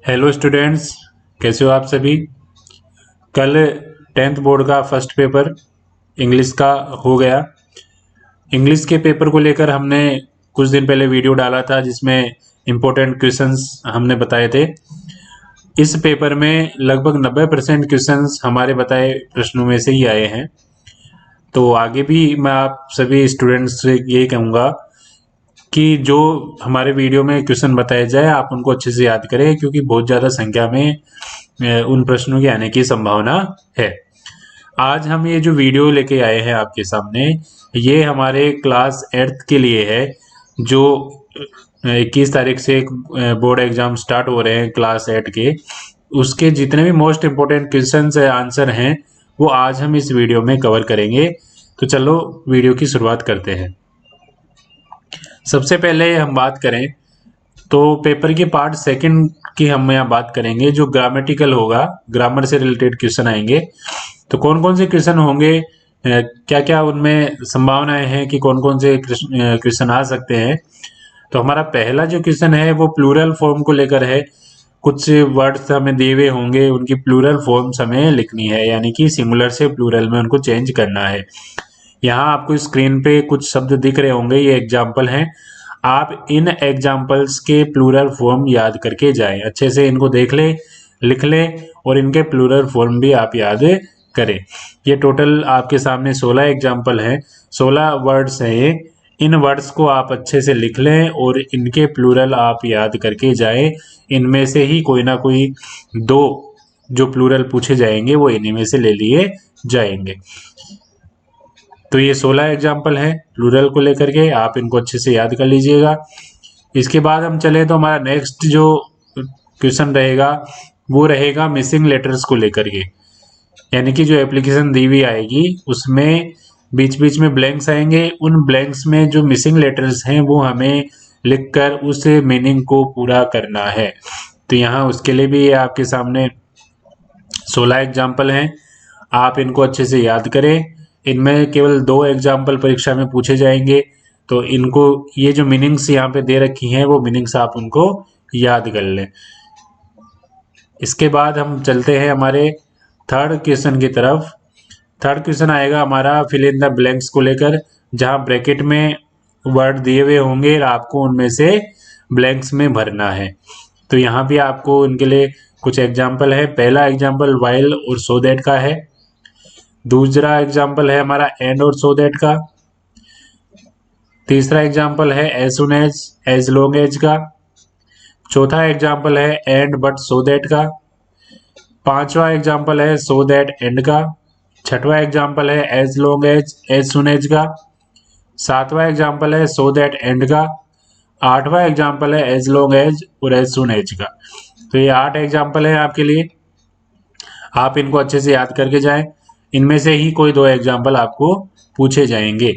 Hello students, कैसे हो आप सभी। कल 10th बोर्ड का फर्स्ट पेपर इंग्लिश का हो गया। इंग्लिश के पेपर को लेकर हमने कुछ दिन पहले वीडियो डाला था जिसमें इम्पोर्टेंट क्वेश्चंस हमने बताए थे। इस पेपर में लगभग 90% क्वेश्चंस हमारे बताए प्रश्नों में से ही आए हैं। तो आगे भी मैं आप सभी स्टूडेंट्स से यही कहूँगा कि जो हमारे वीडियो में क्वेश्चन बताए जाए आप उनको अच्छे से याद करें, क्योंकि बहुत ज़्यादा संख्या में उन प्रश्नों के आने की संभावना है। आज हम ये जो वीडियो लेके आए हैं आपके सामने, ये हमारे क्लास 8th के लिए है। जो 21 तारीख से बोर्ड एग्जाम स्टार्ट हो रहे हैं क्लास 8 के, उसके जितने भी मोस्ट इम्पोर्टेंट क्वेश्चन आंसर हैं वो आज हम इस वीडियो में कवर करेंगे। तो चलो वीडियो की शुरुआत करते हैं। सबसे पहले हम बात करें तो पेपर के पार्ट सेकंड की हम यहाँ बात करेंगे, जो ग्रामेटिकल होगा, ग्रामर से रिलेटेड क्वेश्चन आएंगे। तो कौन कौन से क्वेश्चन होंगे, क्या क्या उनमें संभावनाएं हैं कि कौन कौन से क्वेश्चन आ सकते हैं। तो हमारा पहला जो क्वेश्चन है वो प्लूरल फॉर्म को लेकर है। कुछ वर्ड्स हमें दिए हुए होंगे, उनकी प्लूरल फॉर्म्स हमें लिखनी है, यानी कि सिंगुलर से प्लूरल में उनको चेंज करना है। यहाँ आपको स्क्रीन पे कुछ शब्द दिख रहे होंगे, ये एग्जाम्पल हैं। आप इन एग्जाम्पल्स के प्लूरल फॉर्म याद करके जाएं, अच्छे से इनको देख ले, लिख ले और इनके प्लूरल फॉर्म भी आप याद करें। ये टोटल आपके सामने 16 एग्जाम्पल हैं, 16 वर्ड्स हैं ये। इन वर्ड्स को आप अच्छे से लिख लें और इनके प्लूरल आप याद करके जाएं। इनमें से ही कोई ना कोई दो जो प्लूरल पूछे जाएंगे वो इन्हीं में से ले लिए जाएंगे। तो ये 16 एग्जाम्पल हैं प्लूरल को लेकर के, आप इनको अच्छे से याद कर लीजिएगा। इसके बाद हम चले तो हमारा नेक्स्ट जो क्वेश्चन रहेगा वो रहेगा मिसिंग लेटर्स को लेकर के। यानी कि जो एप्लीकेशन दी हुई आएगी उसमें बीच बीच में ब्लैंक्स आएंगे, उन ब्लैंक्स में जो मिसिंग लेटर्स हैं वो हमें लिखकर उस मीनिंग को पूरा करना है। तो यहाँ उसके लिए भी ये आपके सामने 16 एग्जाम्पल हैं, आप इनको अच्छे से याद करें। इनमें केवल 2 एग्जाम्पल परीक्षा में पूछे जाएंगे, तो इनको ये जो मीनिंग्स यहाँ पे दे रखी हैं वो मीनिंग्स आप उनको याद कर लें। इसके बाद हम चलते हैं हमारे थर्ड क्वेश्चन की तरफ। थर्ड क्वेश्चन आएगा हमारा फिल इन द ब्लैंक्स को लेकर, जहाँ ब्रैकेट में वर्ड दिए हुए होंगे और आपको उनमें से ब्लैंक्स में भरना है। तो यहाँ भी आपको इनके लिए कुछ एग्जाम्पल है। पहला एग्जाम्पल वाइल और सो दैट का है। दूसरा एग्जाम्पल है हमारा एंड और सो दैट का। तीसरा एग्जाम्पल है as soon as long as का। चौथा एग्जाम्पल है एंड बट सो दैट का। पांचवा एग्जाम्पल है सो दैट एंड का। छठवां एग्जाम्पल है as long as soon as का। सातवां एग्जाम्पल है सो दैट एंड का। आठवां एग्जाम्पल है एज लॉन्ग एज और एज सुन एज का। तो ये 8 एग्जाम्पल है आपके लिए, आप इनको अच्छे से याद करके जाएं। इनमें से ही कोई 2 एग्जाम्पल आपको पूछे जाएंगे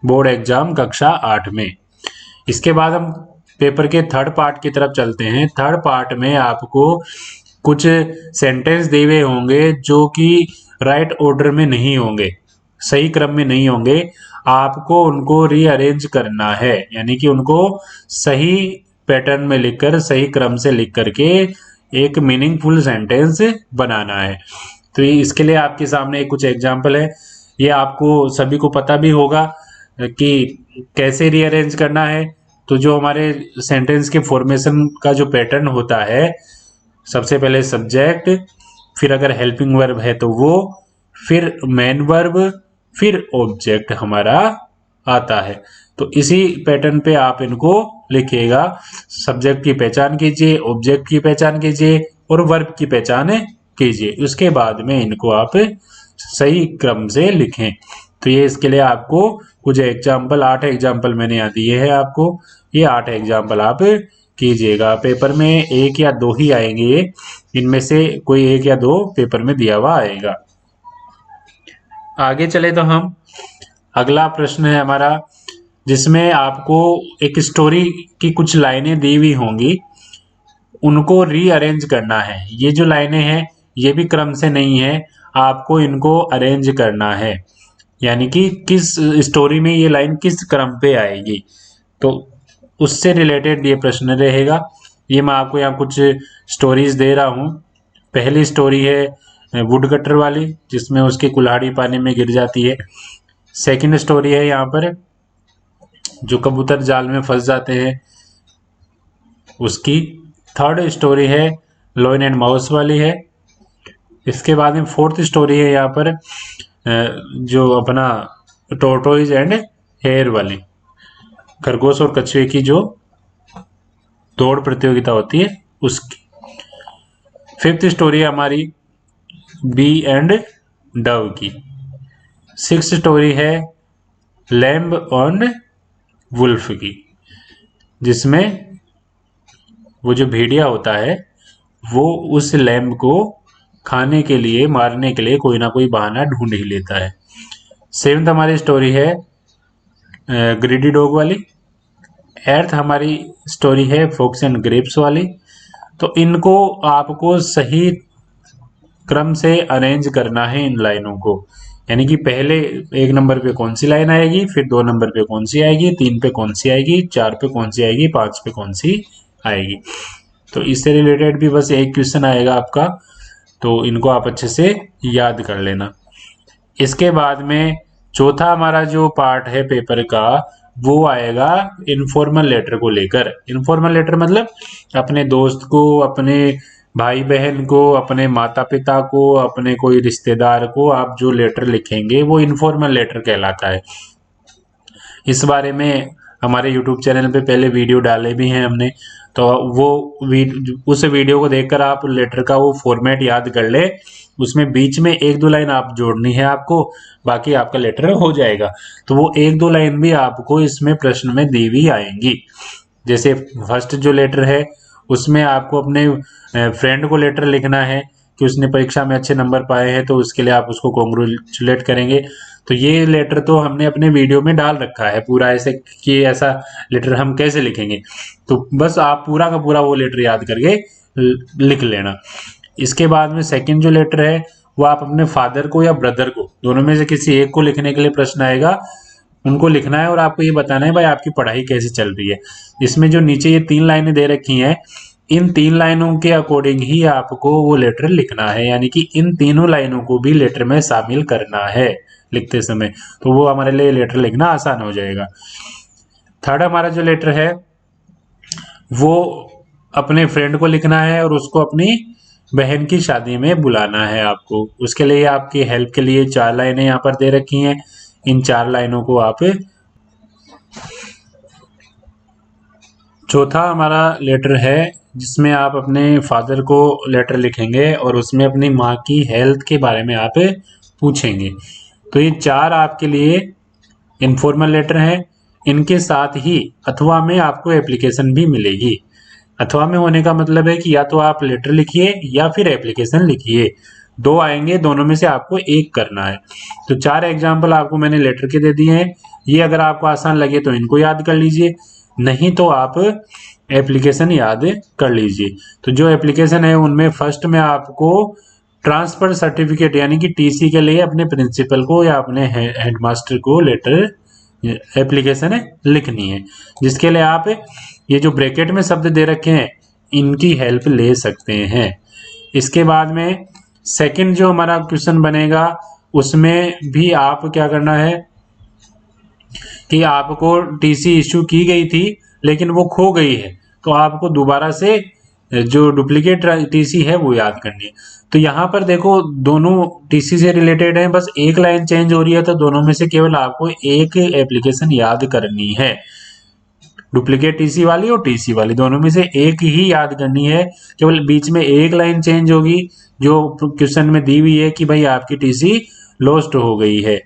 बोर्ड एग्जाम कक्षा 8 में। इसके बाद हम पेपर के थर्ड पार्ट की तरफ चलते हैं। थर्ड पार्ट में आपको कुछ सेंटेंस दिए हुए होंगे जो कि राइट ऑर्डर में नहीं होंगे, सही क्रम में नहीं होंगे। आपको उनको रीअरेंज करना है, यानी कि उनको सही पैटर्न में लिखकर, सही क्रम से लिख करके एक मीनिंगफुल सेंटेंस बनाना है। तो इसके लिए आपके सामने कुछ एग्जाम्पल है। ये आपको सभी को पता भी होगा कि कैसे रीअरेंज करना है। तो जो हमारे सेंटेंस के फॉर्मेशन का जो पैटर्न होता है, सबसे पहले सब्जेक्ट, फिर अगर हेल्पिंग वर्ब है तो वो, फिर मेन वर्ब, फिर ऑब्जेक्ट हमारा आता है। तो इसी पैटर्न पे आप इनको लिखिएगा। सब्जेक्ट की पहचान कीजिए, ऑब्जेक्ट की पहचान कीजिए और वर्ब की पहचान कीजिए। उसके बाद में इनको आप सही क्रम से लिखें। तो ये इसके लिए आपको कुछ एग्जाम्पल, 8 एग्जाम्पल मैंने यहाँ दिए हैं आपको। ये 8 एग्जाम्पल आप कीजिएगा। पेपर में 1 या 2 ही आएंगे ये, इनमें से कोई 1 या 2 पेपर में दिया हुआ आएगा। आगे चले तो हम, अगला प्रश्न है हमारा जिसमें आपको एक स्टोरी की कुछ लाइनें दी हुई होंगी, उनको रीअरेंज करना है। ये जो लाइनें हैं ये भी क्रम से नहीं है, आपको इनको अरेंज करना है, यानी कि किस स्टोरी में ये लाइन किस क्रम पे आएगी। तो उससे रिलेटेड ये प्रश्न रहेगा। ये मैं आपको यहाँ कुछ स्टोरीज दे रहा हूँ। पहली स्टोरी है वुड कटर वाली, जिसमें उसकी कुल्हाड़ी पानी में गिर जाती है। सेकंड स्टोरी है यहाँ पर जो कबूतर जाल में फंस जाते हैं उसकी। थर्ड स्टोरी है लॉयन एंड माउस वाली है। इसके बाद में फोर्थ स्टोरी है यहाँ पर जो अपना टोर्टोइज एंड हेयर वाली, खरगोश और कछुए की जो दौड़ प्रतियोगिता होती है उसकी। फिफ्थ स्टोरी है हमारी बी एंड डव की। सिक्स्थ स्टोरी है लैम्ब ऑन वुल्फ की, जिसमें वो जो भेड़िया होता है वो उस लैम्ब को खाने के लिए, मारने के लिए कोई ना कोई बहाना ढूंढ ही लेता है। सेवंथ हमारी स्टोरी है ग्रीडी डॉग वाली। एर्थ हमारी स्टोरी है फॉक्स एंड ग्रेप्स वाली। तो इनको आपको सही क्रम से अरेंज करना है इन लाइनों को, यानी कि पहले 1 नंबर पे कौन सी लाइन आएगी, फिर 2 नंबर पे कौन सी आएगी, 3 पे कौन सी आएगी, 4 पे कौन सी आएगी, 5 पे कौन सी आएगी। तो इससे रिलेटेड भी बस एक क्वेश्चन आएगा आपका, तो इनको आप अच्छे से याद कर लेना। इसके बाद में चौथा हमारा जो पार्ट है पेपर का वो आएगा इनफॉर्मल लेटर को लेकर। इनफॉर्मल लेटर मतलब अपने दोस्त को, अपने भाई बहन को, अपने माता पिता को, अपने कोई रिश्तेदार को आप जो लेटर लिखेंगे वो इनफॉर्मल लेटर कहलाता है। इस बारे में हमारे YouTube चैनल पे पहले वीडियो डाले भी हैं हमने, तो वो उस वीडियो को देखकर आप लेटर का वो फॉर्मेट याद कर ले। उसमें बीच में 1-2 लाइन आप जोड़नी है आपको, बाकी आपका लेटर हो जाएगा। तो वो 1-2 लाइन भी आपको इसमें प्रश्न में दी हुई आएंगी। जैसे फर्स्ट जो लेटर है उसमें आपको अपने फ्रेंड को लेटर लिखना है कि उसने परीक्षा में अच्छे नंबर पाए हैं, तो उसके लिए आप उसको कॉन्ग्रेचुलेट करेंगे। तो ये लेटर तो हमने अपने वीडियो में डाल रखा है पूरा, ऐसे कि ऐसा लेटर हम कैसे लिखेंगे, तो बस आप पूरा का पूरा वो लेटर याद करके लिख लेना। इसके बाद में सेकंड जो लेटर है वो आप अपने फादर को या ब्रदर को, दोनों में से किसी एक को लिखने के लिए प्रश्न आएगा, उनको लिखना है और आपको ये बताना है भाई आपकी पढ़ाई कैसे चल रही है। इसमें जो नीचे ये 3 लाइनें दे रखी हैं, इन 3 लाइनों के अकॉर्डिंग ही आपको वो लेटर लिखना है, यानी कि इन तीनों लाइनों को भी लेटर में शामिल करना है लिखते समय, तो वो हमारे लिए लेटर लिखना आसान हो जाएगा। थर्ड हमारा जो लेटर है वो अपने फ्रेंड को लिखना है और उसको अपनी बहन की शादी में बुलाना है आपको। उसके लिए आपकी हेल्प के लिए 4 लाइनें यहाँ पर दे रखी हैं। इन 4 लाइनों को आप, चौथा हमारा लेटर है जिसमें आप अपने फादर को लेटर लिखेंगे और उसमें अपनी माँ की हेल्थ के बारे में आप पूछेंगे। तो ये 4 आपके लिए इनफॉर्मल लेटर हैं। इनके साथ ही अथवा में आपको एप्लीकेशन भी मिलेगी। अथवा में होने का मतलब है कि या तो आप लेटर लिखिए या फिर एप्लीकेशन लिखिए, 2 आएंगे, दोनों में से आपको एक करना है। तो 4 एग्जाम्पल आपको मैंने लेटर के दे दिए हैं। ये अगर आपको आसान लगे तो इनको याद कर लीजिए, नहीं तो आप एप्लीकेशन याद कर लीजिए। तो जो एप्लीकेशन है उनमें फर्स्ट में आपको ट्रांसफर सर्टिफिकेट यानी कि टीसी के लिए अपने प्रिंसिपल को या अपने हेडमास्टर को लेटर एप्लीकेशन लिखनी है, जिसके लिए आप ये जो ब्रैकेट में शब्द दे रखे हैं इनकी हेल्प ले सकते हैं। इसके बाद में सेकंड जो हमारा क्वेश्चन बनेगा उसमें भी आप क्या करना है कि आपको टीसी इश्यू की गई थी लेकिन वो खो गई है, तो आपको दोबारा से जो डुप्लीकेट टीसी है वो याद करनी है। तो यहाँ पर देखो दोनों टीसी से रिलेटेड हैं, बस एक लाइन चेंज हो रही है, तो दोनों में से केवल आपको एक एप्लीकेशन याद करनी है। डुप्लीकेट टीसी वाली और टीसी वाली दोनों में से एक ही याद करनी है, केवल बीच में एक लाइन चेंज होगी जो क्वेश्चन में दी हुई है कि भाई आपकी टीसी लॉस्ट हो गई है,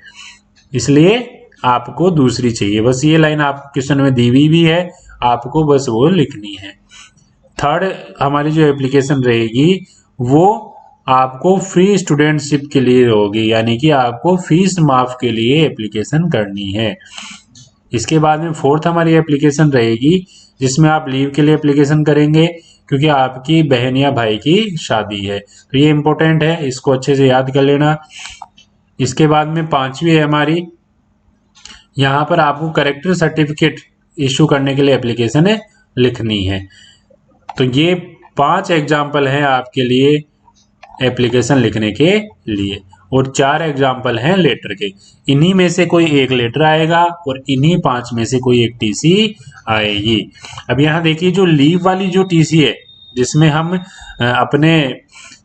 इसलिए आपको दूसरी चाहिए। बस ये लाइन आप क्वेश्चन में दी हुई भी है, आपको बस वो लिखनी है। थर्ड हमारी जो एप्लीकेशन रहेगी वो आपको फ्री स्टूडेंटशिप के लिए होगी, यानी कि आपको फीस माफ के लिए एप्लीकेशन करनी है। इसके बाद में फोर्थ हमारी एप्लीकेशन रहेगी जिसमें आप लीव के लिए एप्लीकेशन करेंगे क्योंकि आपकी बहन या भाई की शादी है। तो ये इंपॉर्टेंट है, इसको अच्छे से याद कर लेना। इसके बाद में पांचवी है हमारी, यहाँ पर आपको करेक्टर सर्टिफिकेट इशू करने के लिए एप्लीकेशन लिखनी है। तो ये 5 एग्जाम्पल हैं आपके लिए एप्लीकेशन लिखने के लिए, और 4 एग्जाम्पल हैं लेटर के। इन्हीं में से कोई एक लेटर आएगा और इन्हीं 5 में से कोई एक टीसी आएगी। अब यहाँ देखिए, जो लीव वाली जो टीसी है, जिसमें हम अपने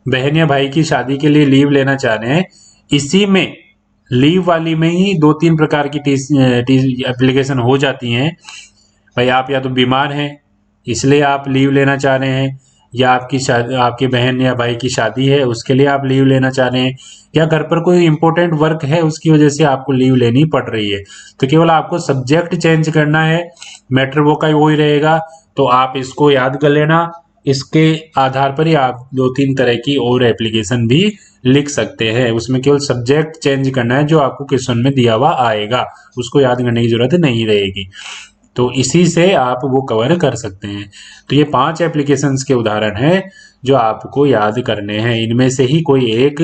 बहन या भाई की शादी के लिए लीव लेना चाह रहे हैं, इसी में लीव वाली में ही 2-3 प्रकार की एप्लीकेशन हो जाती हैं। भाई आप या तो बीमार हैं इसलिए आप लीव लेना चाह रहे हैं, या आपकी बहन या भाई की शादी है उसके लिए आप लीव लेना चाह रहे हैं, या घर पर कोई इंपॉर्टेंट वर्क है उसकी वजह से आपको लीव लेनी पड़ रही है। तो केवल आपको सब्जेक्ट चेंज करना है, मैटर वो का वही रहेगा। तो आप इसको याद कर लेना, इसके आधार पर ही आप 2-3 तरह की और एप्लीकेशन भी लिख सकते हैं। उसमें केवल सब्जेक्ट चेंज करना है, जो आपको क्वेश्चन में दिया हुआ आएगा उसको याद करने की जरूरत नहीं रहेगी। तो इसी से आप वो कवर कर सकते हैं। तो ये 5 एप्लीकेशंस के उदाहरण हैं जो आपको याद करने हैं। इनमें से ही कोई एक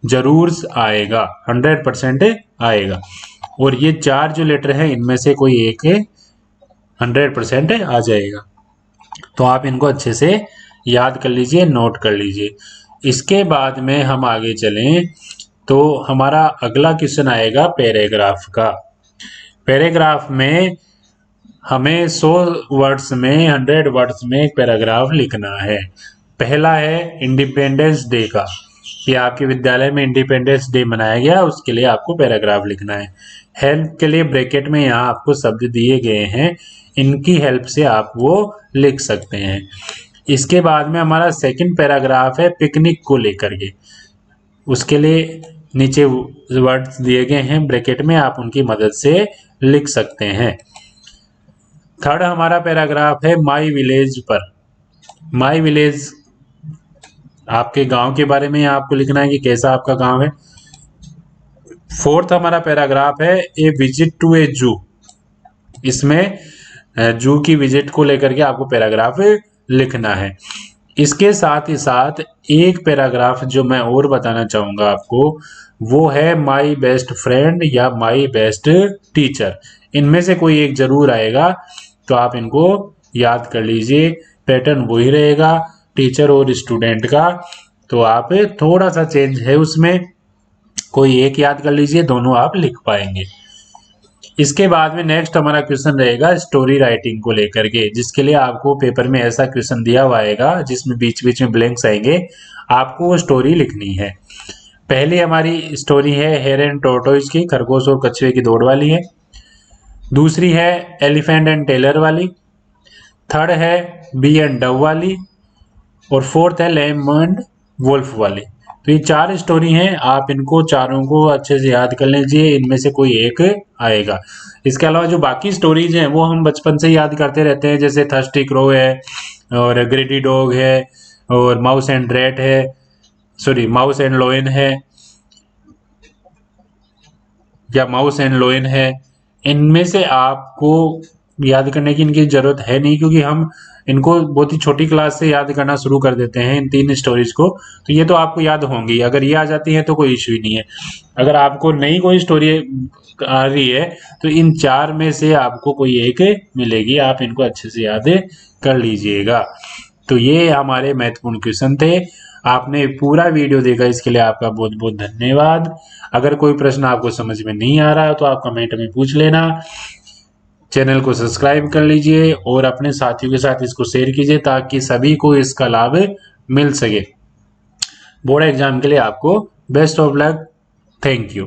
जरूर आएगा, 100% आएगा, और ये 4 जो लेटर हैं इनमें से कोई एक 100% आ जाएगा। तो आप इनको अच्छे से याद कर लीजिए, नोट कर लीजिए। इसके बाद में हम आगे चलें तो हमारा अगला क्वेश्चन आएगा पैराग्राफ का। पैराग्राफ में हमें 100 वर्ड्स में, 100 वर्ड्स में एक पैराग्राफ लिखना है। पहला है इंडिपेंडेंस डे का, कि आपके विद्यालय में इंडिपेंडेंस डे मनाया गया, उसके लिए आपको पैराग्राफ लिखना है। हेल्प के लिए ब्रैकेट में यहाँ आपको शब्द दिए गए हैं, इनकी हेल्प से आप वो लिख सकते हैं। इसके बाद में हमारा सेकंड पैराग्राफ है पिकनिक को लेकर के, उसके लिए नीचे वर्ड्स दिए गए हैं ब्रैकेट में, आप उनकी मदद से लिख सकते हैं। थर्ड हमारा पैराग्राफ है माई विलेज पर। माई विलेज आपके गांव के बारे में आपको लिखना है कि कैसा आपका गांव है। फोर्थ हमारा पैराग्राफ है ए विजिट टू ए जू। इसमें जू की विजिट को लेकर के आपको पैराग्राफ लिखना है। इसके साथ ही साथ एक पैराग्राफ जो मैं और बताना चाहूंगा आपको, वो है माई बेस्ट फ्रेंड या माई बेस्ट टीचर। इनमें से कोई एक जरूर आएगा, तो आप इनको याद कर लीजिए। पैटर्न वही रहेगा टीचर और स्टूडेंट का, तो आप थोड़ा सा चेंज है उसमें, कोई एक याद कर लीजिए, दोनों आप लिख पाएंगे। इसके बाद में नेक्स्ट हमारा क्वेश्चन रहेगा स्टोरी राइटिंग को लेकर के, जिसके लिए आपको पेपर में ऐसा क्वेश्चन दिया हुआ आएगा जिसमें बीच बीच में ब्लैंक्स आएंगे, आपको वो स्टोरी लिखनी है। पहली हमारी स्टोरी है हेयर एंड टोर्टोइज की, खरगोश और कछुए की दौड़ वाली है। दूसरी है एलिफेंट एंड टेलर वाली। थर्ड है बी एंड डव वाली, और फोर्थ है लैम एंड वुल्फ वाली। तो ये 4 स्टोरी हैं, आप इनको चारों को अच्छे से याद कर लीजिए, इनमें से कोई एक आएगा। इसके अलावा जो बाकी स्टोरीज हैं वो हम बचपन से याद करते रहते हैं, जैसे थर्स्टी क्रो है, और ग्रेडी डॉग है, और माउस एंड रैट है, सॉरी माउस एंड लोयन है, या माउस एंड लोयन है। इनमें से आपको याद करने की इनकी जरूरत है नहीं, क्योंकि हम इनको बहुत ही छोटी क्लास से याद करना शुरू कर देते हैं इन 3 स्टोरीज को, तो ये तो आपको याद होंगी। अगर ये आ जाती है तो कोई इश्यू ही नहीं है। अगर आपको नई कोई स्टोरी आ रही है तो इन 4 में से आपको कोई एक मिलेगी, आप इनको अच्छे से याद कर लीजिएगा। तो ये हमारे महत्वपूर्ण क्वेश्चन थे। आपने पूरा वीडियो देखा, इसके लिए आपका बहुत बहुत धन्यवाद। अगर कोई प्रश्न आपको समझ में नहीं आ रहा तो आप कमेंट में पूछ लेना। चैनल को सब्सक्राइब कर लीजिए और अपने साथियों के साथ इसको शेयर कीजिए, ताकि सभी को इसका लाभ मिल सके। बोर्ड एग्जाम के लिए आपको best of luck. Thank you.